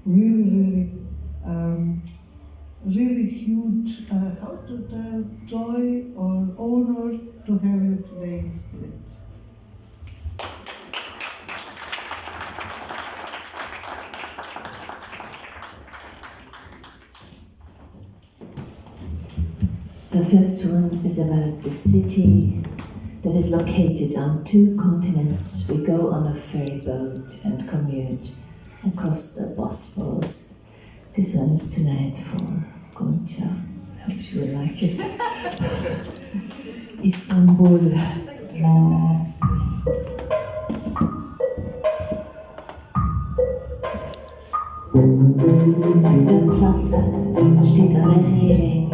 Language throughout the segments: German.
really huge joy or honor to have you today in Split. The first one is about the city that is located on 2 continents. We go on a ferry boat and commute across the Bosphorus. This one is tonight for Gonca. I hope she will like it. Istanbul. Ein Platz steht an der Reling.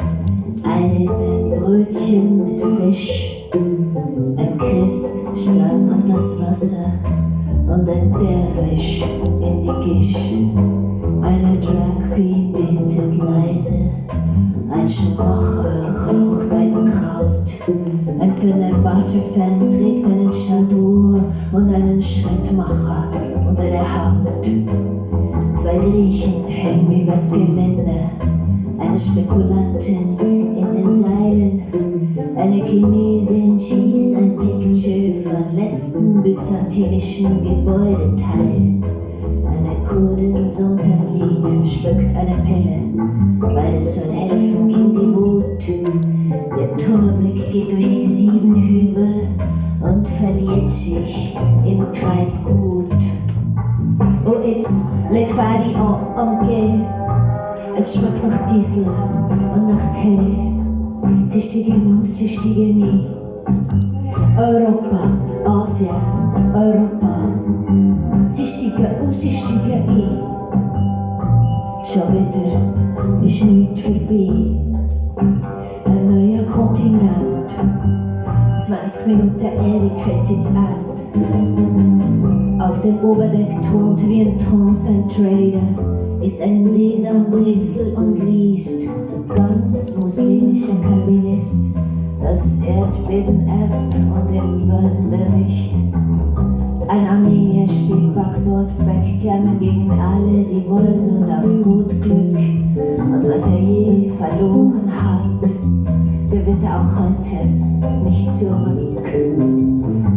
Eine ist ein Brötchen mit Fisch. Ein Christ starrt auf das Wasser und ein Derwisch in die Gischt. Eine Drag Queen betet leise. Ein Schmuckmacher raucht ein Kraut. Ein Fenerbahce-Fan trägt einen Chador und einen Schrittmacher unter der Haut. 2 Griechen hängen übers Gelände. Eine Spekulantin in den Seilen. Eine Chinesin schießt ein Picture von letzten byzantinischen Gebäudeteilen. Eine Kurdin summt ein Lied, schluckt eine Pille. Beides soll helfen gegen die Wut. Ihr Tunnelblick geht durch die 7 Hügel und verliert sich im Treibgut. Oh, it's Litvari omge. Es schmeckt nach Diesel und nach Tee. Sie stiegen aus, sie stiegen nie. Europa, Asien, Europa. Sie stiegen aus, sie stiegen ein. Schon wieder ist nichts vorbei. Ein neuer Kontinent. 20 Minuten Ewigkeit sind zu Ende. Auf dem Oberdeck thront wie ein Trance ein Trader, isst einen Sesambrezel und liest, ganz muslimischer Kalvinist, das Erdbeben-App und den Börsenbericht. Ein Armenier spielt Backboard-Backgammon gegen alle, die wollen und auf gut Glück. Und was er je verloren hat, gewinnt er auch heute nicht zurück.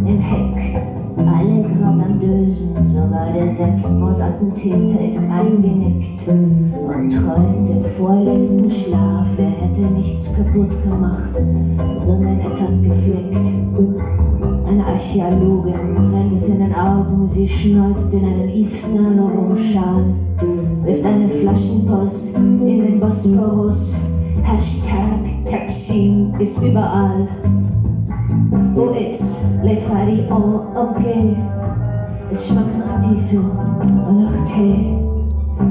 Im Heck, alle grad am Dösen, sogar der Selbstmordattentäter ist eingenickt und träumt im vorletzten Schlaf, er hätte nichts kaputt gemacht, sondern etwas geflickt. Eine Archäologin brennt es in den Augen, sie schneuzt in einen Yves Saint Laurent Schal, wirft eine Flaschenpost in den Bosporus. Hashtag Taksim ist überall. Oh, it's Litvari omge. Es schmeckt nach Diesel und nach Tee.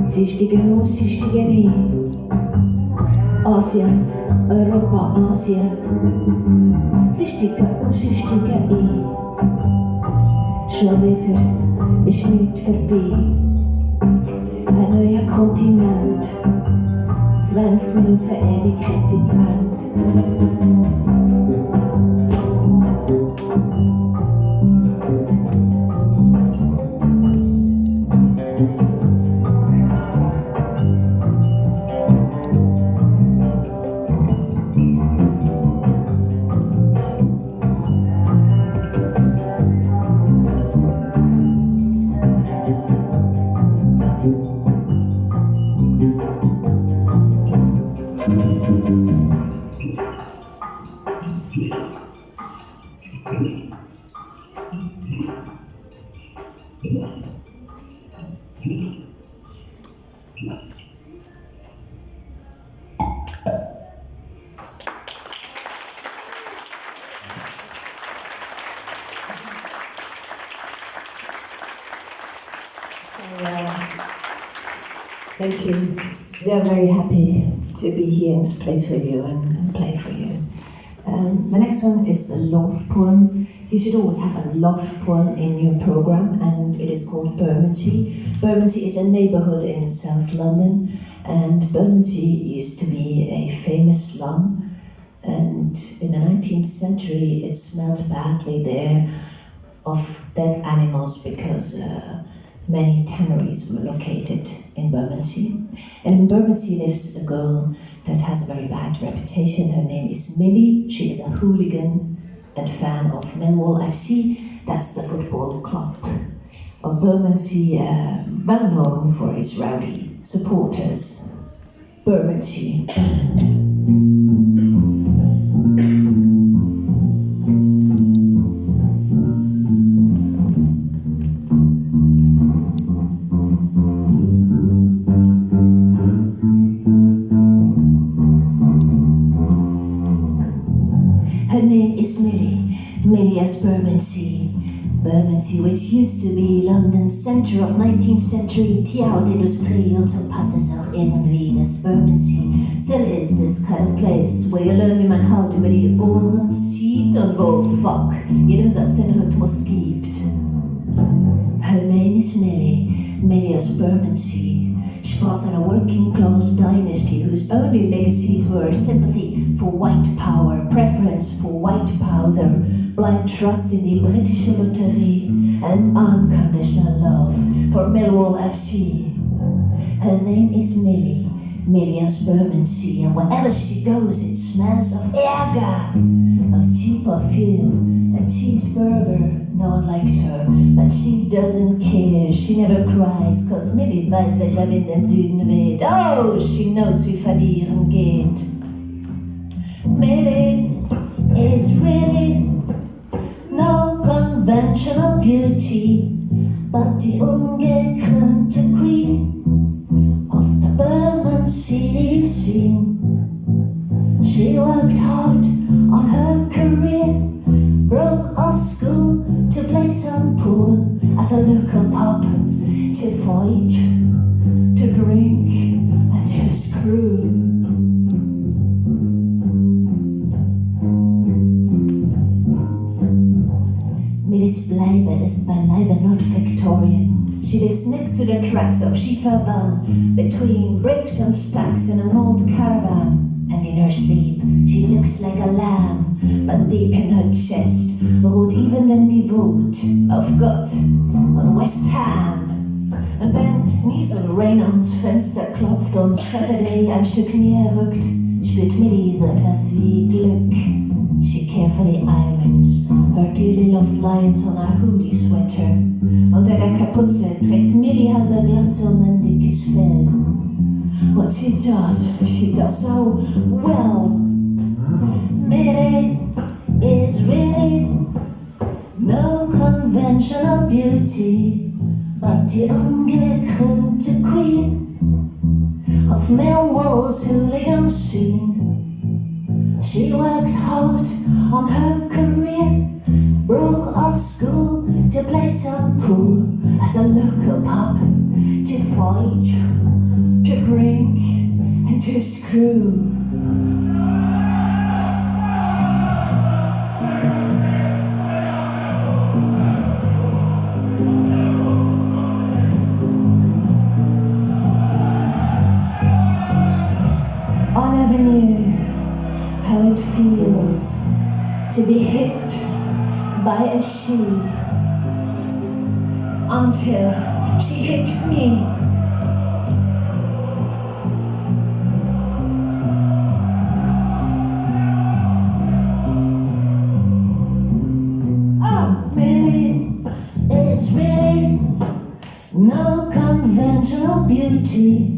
Sie stiegen aus, sie stiegen ein. Asien, Europa, Asien. Sie stiegen aus, sie stiegen ein. Schon wieder ist nichts vorbei. Ein neuer Kontinent. 20 Minuten Ewigkeit sind zu Ende. Thank you. We are very happy to be here in Split with you and play for you. The next one is a love poem. You should always have a love poem in your program, and it is called Bermondsey. Bermondsey is a neighborhood in South London, and Bermondsey used to be a famous slum, and in the 19th century it smelled badly there of dead animals because Many tanneries were located in Bermondsey. And in Bermondsey lives a girl that has a very bad reputation. Her name is Millie. She is a hooligan and fan of Millwall FC. That's the football club of Bermondsey, well known for its rowdy supporters. Bermondsey. Her name is Millie as Bermondsey. Bermondsey, which used to be London's center of 19th century Tierhautindustrie, und so passt es auch irgendwie, dass Bermondsey still is this kind of place where you learn, wie man Haut über die Ohren zieht und wo fuck jedem Satz den Rhythmus gibt. Her name is Millie as Bermondsey. She was in a working class dynasty whose only legacies were sympathy for white power, preference for white powder, blind trust in the British Lotterie, and unconditional love for Millwall FC. Her name is Millie as Bermondsey, and wherever she goes it smells of Ärger, of cheap perfume and cheeseburger. No one likes her, but she doesn't care. She never cries, cause Millie weiß, welcher Wind im Süden weht. Oh, she knows wie verlieren geht. Millie is really no conventional beauty, but the ungekrönte Queen of the Bermondsey scene. She worked hard on her career, broke off school to play some pool at a local pub, to fight, to drink and to screw. Millie's Bleibe ist beileibe not Victorian. She lives next to the tracks of Schieferbahn, between bricks and stacks in an old caravan. And in her sleep, she looks like a lamb, but deep in her chest ruht even then die Wut auf Gott und West Ham. Und wenn Nieselrain ans Fenster klopft und Saturday ein Stück näher rückt, spürt Millie so etwas wie Glück. She carefully irons her dearly loved lines on a hoodie sweater. Unter der Kapuze trägt Millie halbe Glatze und ein dickes Fell. What she does so well. Millie is really no conventional beauty, but the ungekrönte Queen of Millwall's hooligan scene. She worked hard on her career, broke off school to play some pool at a local pub, to fight, to drink and to screw. I never knew how it feels to be hit by a she until she hit me. Oh, Millie is really no conventional beauty,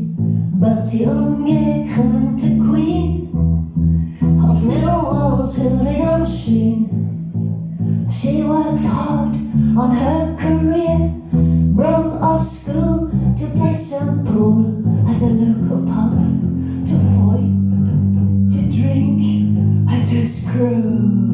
but the ungekrönte Queen of Millwall's hooligan scene. She worked hard on her career, broke off school to play some pool at a local pub, to fight, to drink and to screw.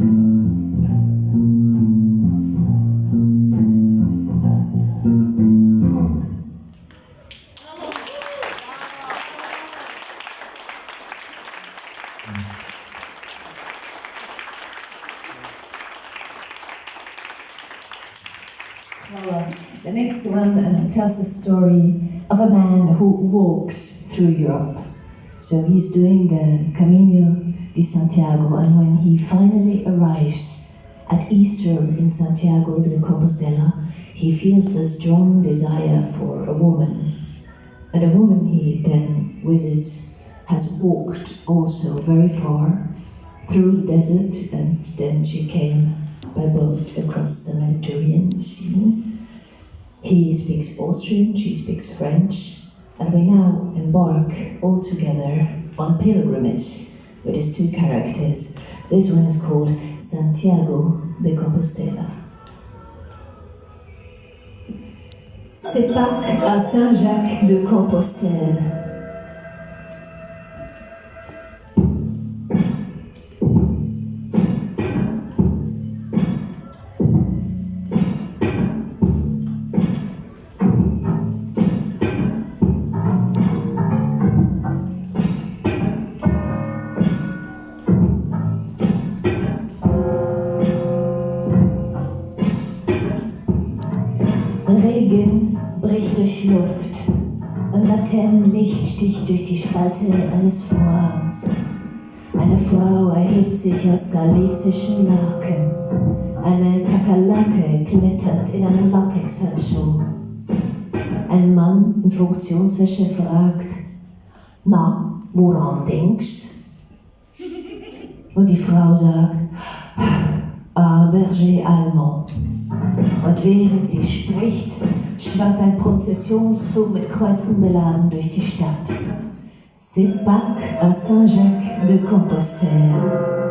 The next one tells the story of a man who walks through Europe. So he's doing the Camino di Santiago, and when he finally arrives at Easter in Santiago de Compostela, he feels the strong desire for a woman. And a woman he then visits has walked also very far through the desert, and then she came by boat across the Mediterranean Sea. He speaks Austrian, she speaks French, and we now embark all together on a pilgrimage with his two characters. This one is called Santiago de Compostela. C'est Pâques à Saint-Jacques de Compostelle. Regen bricht durch Luft, ein Laternenlicht sticht durch die Spalte eines Vorhangs. Eine Frau erhebt sich aus galizischen Laken. Eine Kakerlake klettert in einen Latexhandschuh. Ein Mann in Funktionswäsche fragt: Na, woran denkst? Und die Frau sagt: Un berger allemand. Und während sie spricht, schwankt ein Prozessionszug mit Kreuzen beladen durch die Stadt. C'est Pâques à Saint-Jacques de Compostelle.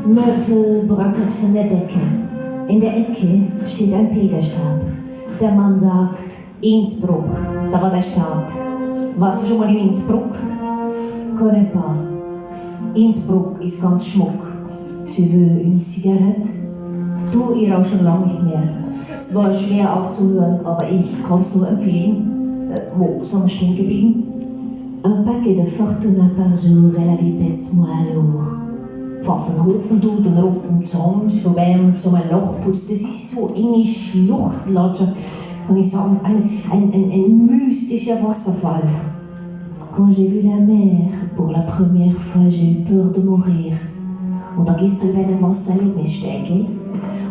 Mörtel bröckelt von der Decke. In der Ecke steht ein Pilgerstab. Der Mann sagt: Innsbruck, da war der Staat. Warst du schon mal in Innsbruck? Connais pas. Innsbruck ist ganz schmuck. Tu veux une cigarette? Du, ich rauche schon lange nicht mehr. Es war schwer aufzuhören, aber ich kann es nur empfehlen. Wo sind wir stehen geblieben? Un paquet de fortuna par jour et la vie pèse moins lourd. Pfaffenhofen tut und roten Zomms, von wem zum Loch putzt. Das ist so enge Schluchtlandschaft, kann ich sagen, ein mystischer Wasserfall. Quand j'ai vu la mer, pour la première fois, j'ai eu peur de mourir. Und da gehst du über einen Wassererlebnissteig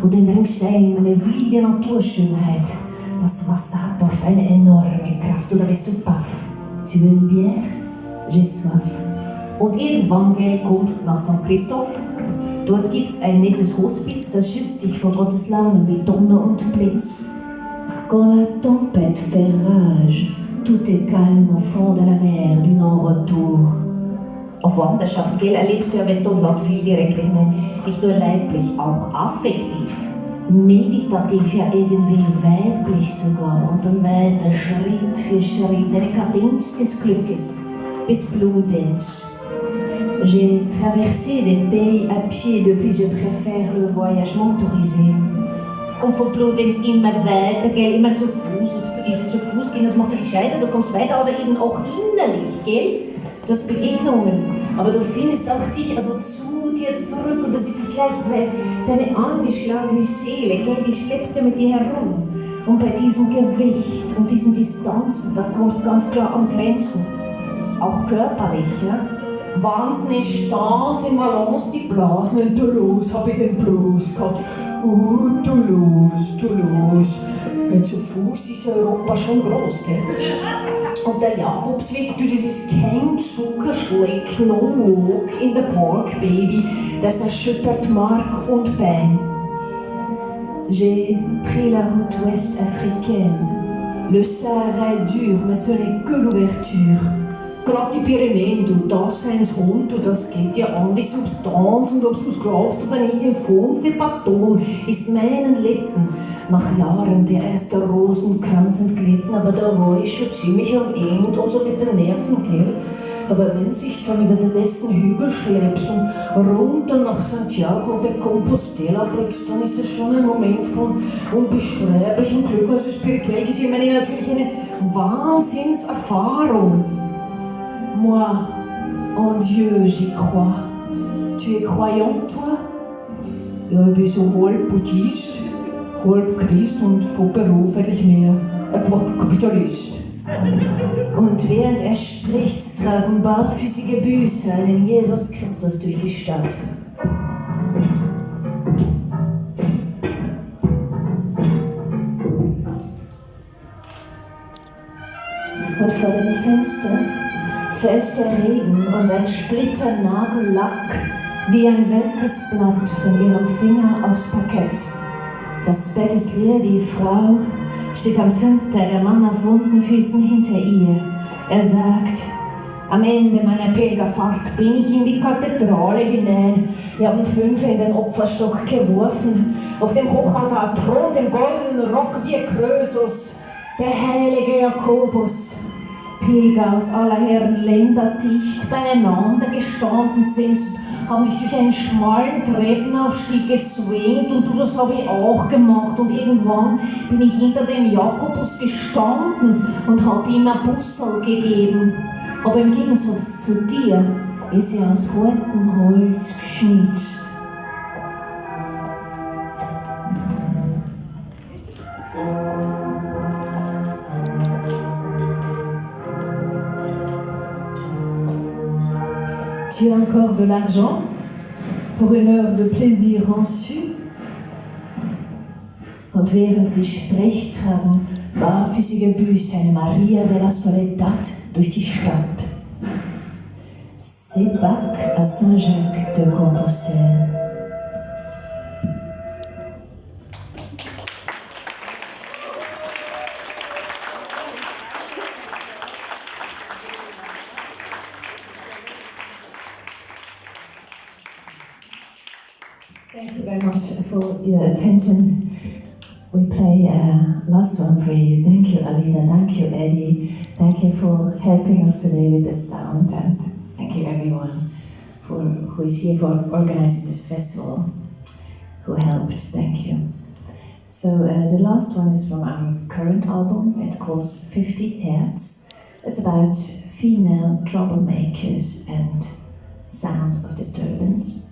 und dann trinkst du in eine wilde Naturschönheit. Das Wasser hat dort eine enorme Kraft und da bist du baff. Tu veux une bière? J'ai soif. Und irgendwann kommst du nach St. Christoph. Dort gibt's ein nettes Hospiz, das schützt dich vor Gottes Launen wie Donner und Blitz. Quand la tempête fait rage, tout est calme au fond de la mer du non-retour. Auf Wanderschaft, erlebst du ja, wenn dort viel direkt, ich meine, nicht nur leiblich, auch affektiv, meditativ, ja irgendwie weiblich sogar. Und dann weiter, Schritt für Schritt, eine Kadenz des Glückes, bis Bludenz. J'ai traversé des pays à pied, depuis je préfère le voyage motorisé. Und von Bludenz immer weiter, gell, immer zu Fuß. Dieses zu Fuß gehen, das macht dich gescheiter, du kommst weiter, also eben auch innerlich, gell? Du hast Begegnungen, aber du findest auch dich also zu dir zurück und das ist nicht leicht, weil deine angeschlagene Seele, gell, die schleppst du mit dir herum. Und bei diesem Gewicht und diesen Distanzen, da kommst du ganz klar an Grenzen. Auch körperlich, ja. Wahnsinnig Stanz in Valence, die Blasen in Toulouse, hab ich den Blues gehabt. Toulouse. Zu Fuß ist Europa schon groß, gell? Und der Jakobsweg, du, das ist kein Zuckerschleck, no walk in the park, baby. Das erschüttert Mark und Bein. J'ai pris la route ouest africaine. Le Sahara est dur, mais ce n'est que l'ouverture. Gerade die Pyrenäen, du, Daseinshund, du, das geht ja an die Substanz und ob du es glaubst oder nicht, im Fond, c'est pas ton, ist meinen Lippen. Nach Jahren der erste Rosenkranz entglitten, aber da war ich schon ziemlich am Ende, also mit den Nerven, gell? Aber wenn sich dann über den nächsten Hügel schleppst und runter nach Santiago de Compostela blickst, dann ist es schon ein Moment von unbeschreiblichem Glück, also spirituell gesehen, meine ich natürlich eine Wahnsinnserfahrung. moi, en Dieu, j'y crois. Tu es croyant, toi? Ja, ich bin so halb Buddhist, halb Christ und von Beruf eigentlich mehr ein Kapitalist. Und während er spricht, tragen barfüßige Büßer einen Jesus Christus durch die Stadt. Und vor dem Fenster fällt der Regen und ein Splitternagellack wie ein welkes Blatt von ihrem Finger aufs Parkett. Das Bett ist leer, die Frau steht am Fenster, der Mann auf wunden Füßen hinter ihr. Er sagt: Am Ende meiner Pilgerfahrt bin ich in die Kathedrale hinein. Wir haben 5 in den Opferstock geworfen. Auf dem Hochaltar thront im goldenen Rock wie Krösus der heilige Jakobus. Pilger aus aller Herren Länder dicht beieinander gestanden sind, haben sich durch einen schmalen Treppenaufstieg gezwängt und das habe ich auch gemacht und irgendwann bin ich hinter dem Jakobus gestanden und habe ihm ein Bussel gegeben. Aber im Gegensatz zu dir ist sie aus hartem Holz geschnitzt. Tu as encore de l'argent pour une heure de plaisir reçu? Und während sie spricht, tragen barfüßige Büßer eine Maria de la Soledad durch die Stadt. C'est Pâques à Saint-Jacques de Compostelle. Thank you very much for your attention. We play last one for you. Thank you, Alida. Thank you, Eddie. Thank you for helping us today with the sound, and thank you everyone who is here for organizing this festival, who helped. Thank you. So the last one is from our current album. It calls 50 Hertz. It's about female troublemakers and sounds of disturbance.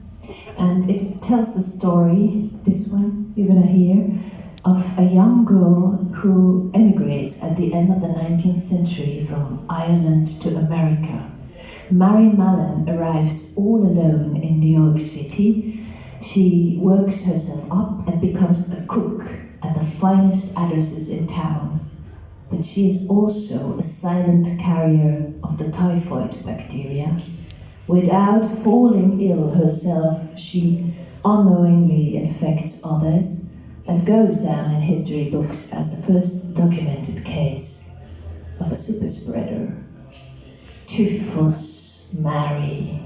And it tells the story, this one you're gonna hear, of a young girl who emigrates at the end of the 19th century from Ireland to America. Mary Mallon arrives all alone in New York City. She works herself up and becomes a cook at the finest addresses in town. But she is also a silent carrier of the typhoid bacteria. Without falling ill herself, she unknowingly infects others and goes down in history books as the first documented case of a super spreader. Typhus Mary.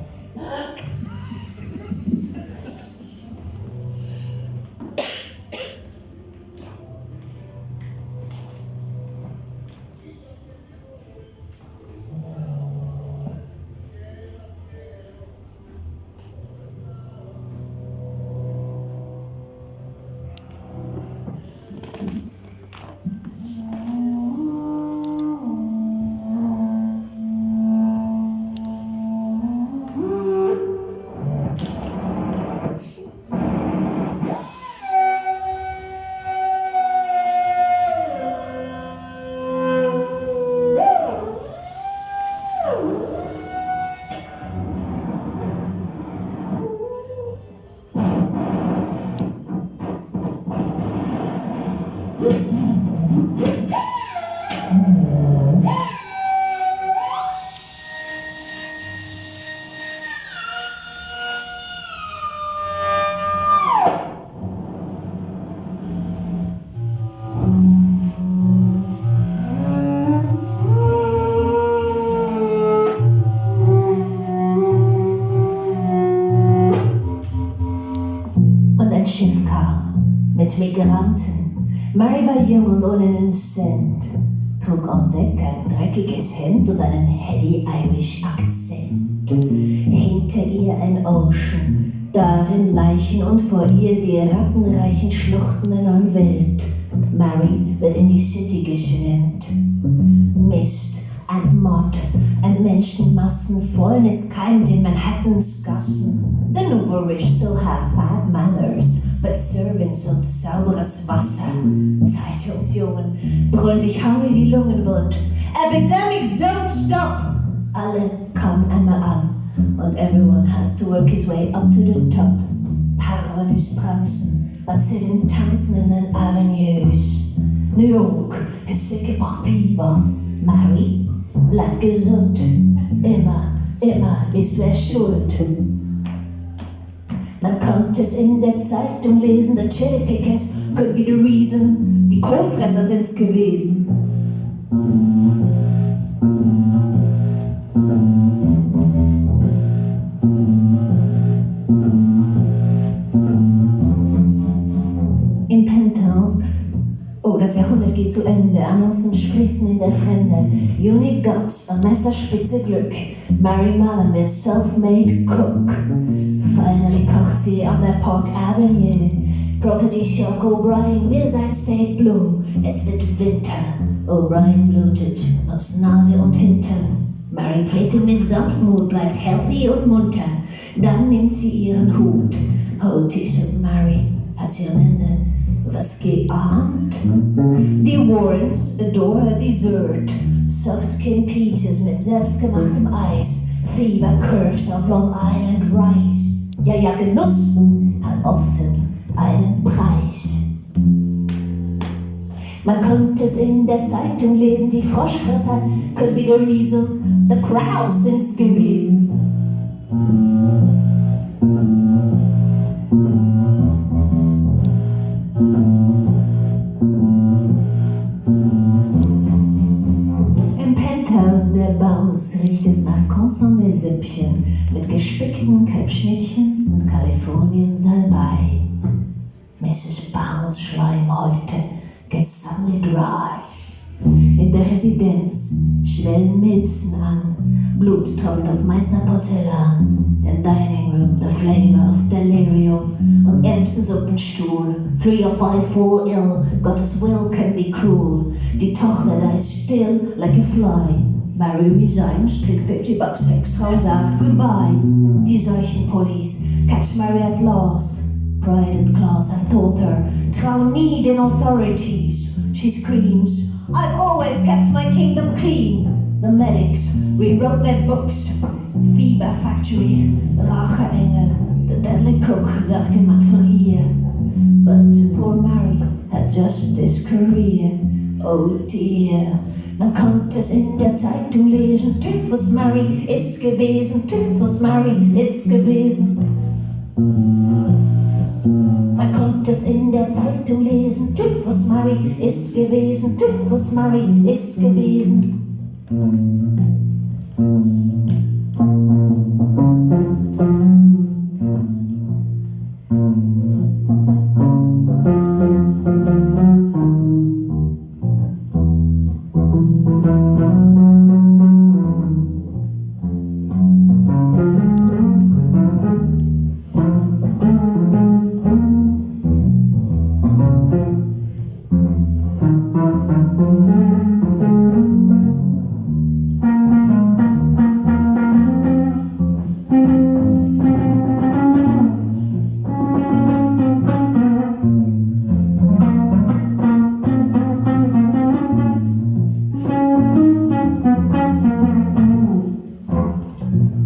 Mit Migranten. Mary war jung und ohne einen Cent, trug an Deck ein dreckiges Hemd und einen Heavy Irish Akzent. Hinter ihr ein Ocean, darin Leichen und vor ihr die rattenreichen Schluchten der neuen Welt. Mary wird in die City geschwemmt. Mist ein Mord, ein Menschenmassen, Fäulnis keimt in Manhattans Gassen. The nouveau rich still has bad manners, but servants und sauberes Wasser. Zeitungsjungen brüllen sich hungry die Lungen wund. Epidemics don't stop! Alle kommen einmal an, und everyone has to work his way up to the top. Parvenus pranzen, Bazillen tanzen in den Avenues. New York ist sick of fever. Mary bleibt gesund. Immer ist wer schuld. Man konnte es in der Zeitung lesen, the cherry pickers could be the reason. Die Kohlfresser sind's gewesen. Im Penthouse, oh, das Jahrhundert geht zu Ende, Annoncen sprießen in der Fremde. You need guts, ein Messerspitze Glück. Mary Mallon wird self-made cook. Finally kocht sie an der Park Avenue. Property Shock O'Brien, wir sein State Blue. Es wird Winter, O'Brien blutet aus Nase und Hintern. Mary pflegt ihn mit Sanftmut, bleibt healthy und munter. Dann nimmt sie ihren Hut. Oh, T-Shirt Mary, hat sie am Ende was geahnt? Die Warrens adore her dessert. Soft-skin peaches mit selbstgemachtem Eis. Fever curves auf Long Island Rice. Ja, Genuss hat oft einen Preis. Man konnte es in der Zeitung lesen, die Froschfresser could be the reason. The crowds sind's gewesen. Im Penthouse der Bounce riecht es nach Consommé-Süppchen mit gespickten Kalbschnittchen und Kalifornien-Salbei. Mrs. Bounce Schleim heute gets suddenly dry. In der Residenz schwellen Milzen an, Blut tropft auf Meißner Porzellan. Im Dining Room the flavor of delirium und Erbsensuppenstuhl. 3 or 5 fall ill, Gottes will can be cruel. Die Tochter da ist still like a fly. Mary resigns, kriegt $50 extra und sagt goodbye. Die Seuchenpolice catch Mary at last. Pride and class have taught her, trau nie den authorities. She screams, I've always kept my kingdom clean. The medics rewrote their books. Fever Factory, Racheengel, the deadly cook, sagt jemand von ihr. But poor Mary had just this career. Oh dear, man konnte es in der Zeitung lesen. Typhus Mary ist's gewesen, Typhus Mary ist's gewesen. Man konnte es in der Zeitung lesen. Typhus Mary ist's gewesen, Typhus Mary ist's gewesen.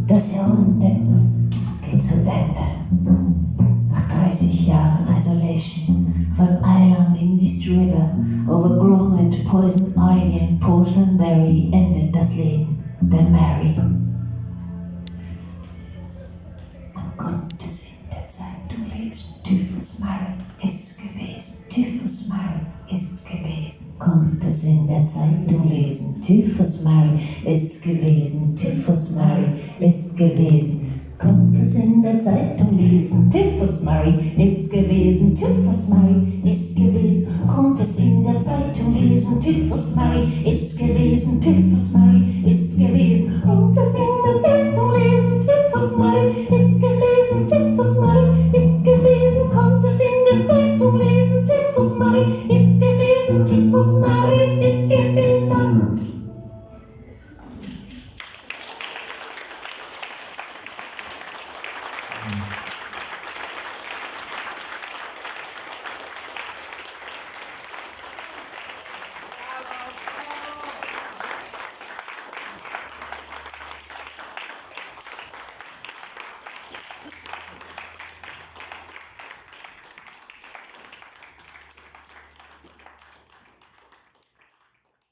Das Jahrhundert geht zu Ende. Nach 30 Jahren Isolation auf einem Island in East River, overgrown with poison ivy and porcelain berry, endet das Leben der Mary. Man konnte es in der Zeitung lesen. Typhus Mary ist's gewesen. Typhus Mary ist's gewesen. Konnte es in der Zeitung lesen. Typhus Mary ist's gewesen. Typhus Mary ist's gewesen. Konnte es in der Zeitung lesen. Typhus Mary ist's gewesen. Typhus Mary ist's gewesen. Konnte es in der Zeitung lesen. Typhus Mary ist's gewesen. Typhus Mary ist's gewesen. Konnte es in der Zeitung lesen. Typhus Mary ist's gewesen. Typhus Mary ist's gewesen. Konnte es in der Zeitung lesen. Typhus Mary ist's gewesen. Typhus Mary ist's gewesen. Und